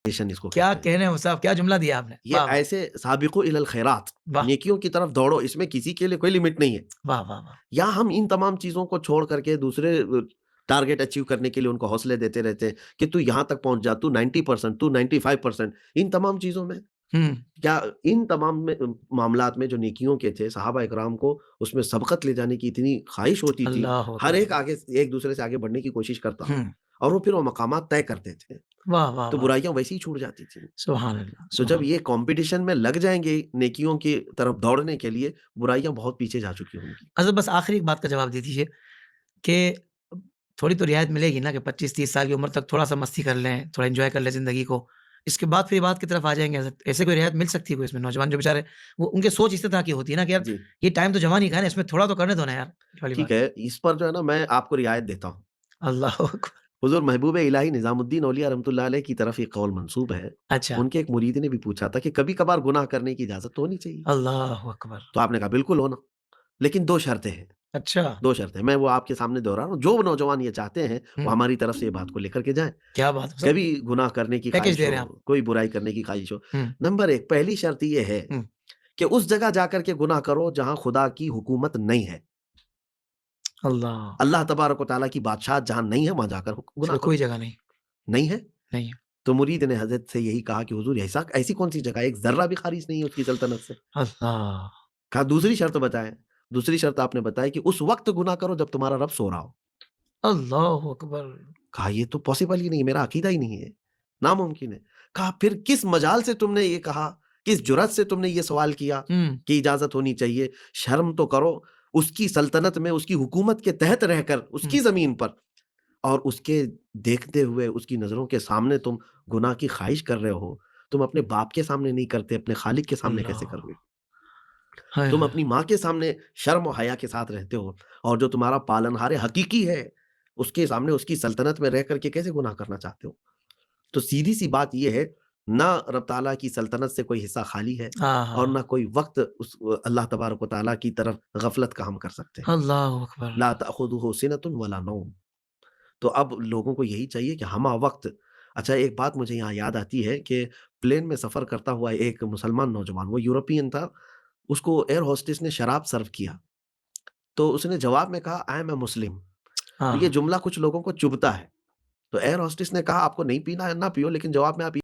اس کو کیا کہتے ہیں. کہنے صاحب، کیا جملہ دیا آپ نے. یہ واہ واہ ایسے سابقو الی الخیرات، واہ نیکیوں کی طرف دوڑو، اس میں کسی کے لیے کوئی لمٹ نہیں ہے. واہ واہ واہ. یا ہم ان تمام چیزوں کو چھوڑ کر کے دوسرے ٹارگٹ اچیو کرنے کے لیے ان کو حوصلے دیتے رہتے ہیں کہ تو یہاں تک پہنچ جا، تو 90%، تو 95%. ان تمام چیزوں میں کیا ان تمام معاملات میں جو نیکیوں کے تھے، صحابہ اکرام کو اس میں سبقت لے جانے کی اتنی خواہش ہوتی تھی، اللہ ہر ایک اکبر. آگے ایک دوسرے سے آگے بڑھنے کی کوشش کرتا، اور وہ پھر وہ مقامات طے کرتے تھے، واہ واہ تو واہ. برائیاں ویسے ہی چھوٹ جاتی تھیں. سبحان اللہ تو سبحان جب یہ کمپٹیشن میں لگ جائیں گے نیکیوں کی طرف دوڑنے کے لیے، برائیاں بہت پیچھے جا چکی ہوں گی. حضرت بس آخری ایک بات کا جواب دے دیجیے کہ تھوڑی تو رعایت ملے گی نا کہ 25-30 سال کی عمر تک تھوڑا سا مستی کر لیں، تھوڑا انجوائے کر لیں زندگی کو، اس کے بعد پھر یہ بات کی طرف آ جائیں گے. حضرت ایسے کوئی رعایت مل سکتی ہے کوئی اس میں؟ نوجوان جو بیچارے وہ ان کے سوچ اس طرح کی ہوتی ہے نا کہ یار جی یہ ٹائم تو جوانی کا ہے نا، اس میں تھوڑا تو کرنے دو نا یار. یہ والی ٹھیک بات. ہے، اس پر جو ہے نا میں آپ کو رعایت دیتا ہوں. اللہ اکبر. حضور محبوب الہی نظام الدین اولیاء رحمۃ اللہ علیہ کی طرف ایک قول منسوب ہے. اچھا. ان کے ایک مرید نے بھی پوچھا تھا کہ کبھی کبھار گناہ کرنے کی اجازت تو ہونی چاہیے. اللہ اکبر. تو آپ نے کہا بالکل ہونا، لیکن 2 شرطیں ہیں. اچھا 2 شرطیں میں وہ آپ کے سامنے دوہرا رہا ہوں. جو نوجوان یہ چاہتے ہیں وہ ہماری طرف سے یہ بات کو لے کر کے جائیں. کیا بات ہے کبھی گناہ کرنے کی پیکج خواہش دے ہو، رہے ہیں آپ. کوئی برائی کرنے کی خواہش ہو، نمبر 1 پہلی شرط یہ ہے کہ اس جگہ جا کر کے گناہ کرو جہاں خدا کی حکومت نہیں ہے. اللہ اللہ تبارک و تعالیٰ کی بادشاہت جہاں نہیں ہے وہاں جا کر گناہ پھر کرو. کوئی جگہ نہیں. نہیں ہے نہیں. تو مرید نے حضرت سے یہی کہا کہ حضور ایسی کون سی جگہ ہے، ایک ذرہ بھی خارج نہیں ہے اس کی سلطنت سے. اللہ. کہا دوسری شرط بتائیں. دوسری شرط آپ نے بتائی کہ اس وقت گناہ کرو جب تمہارا رب سو رہا ہو. اللہ اکبر. کہا یہ تو پاسبل ہی نہیں، میرا عقیدہ ہی نہیں ہے، ناممکن ہے. کہا پھر کس مجال سے تم نے یہ کہا، کس جرأت سے تم نے یہ سوال کیا کہ اجازت ہونی چاہیے؟ شرم تو کرو، اس کی سلطنت میں، اس کی حکومت کے تحت رہ کر، اس کی زمین پر، اور اس کے دیکھتے ہوئے، اس کی نظروں کے سامنے تم گناہ کی خواہش کر رہے ہو. تم اپنے باپ کے سامنے نہیں کرتے، اپنے خالق کے سامنے کیسے کرو گے؟ تم اپنی ماں کے سامنے شرم و حیا کے ساتھ رہتے ہو، اور جو تمہارا پالنہار حقیقی ہے اس کے سامنے، اس کی سلطنت میں رہ کر کے کیسے گناہ کرنا چاہتے ہو؟ تو سیدھی سی بات یہ ہے، نہ رب تعالیٰ کی سلطنت سے کوئی حصہ خالی ہے، اور نہ کوئی وقت اس اللہ تبارک و تعالیٰ کی طرف غفلت کا ہم کر سکتے ہیں. اللہ اکبر. لا تأخذہ سنۃ ولا نوم. تو اب لوگوں کو یہی چاہیے کہ ہمہ وقت. اچھا ایک بات مجھے یہاں یاد آتی ہے کہ پلین میں سفر کرتا ہوا ایک مسلمان نوجوان، وہ یورپین تھا، اس کو ایئر ہوسٹس نے شراب سرو کیا، تو اس نے جواب میں کہا آئی ایم اے مسلم. یہ جملہ کچھ لوگوں کو چبھتا ہے، تو ایئر ہوسٹس نے کہا آپ کو نہیں پینا ہے نہ پیو، لیکن جواب میں آپ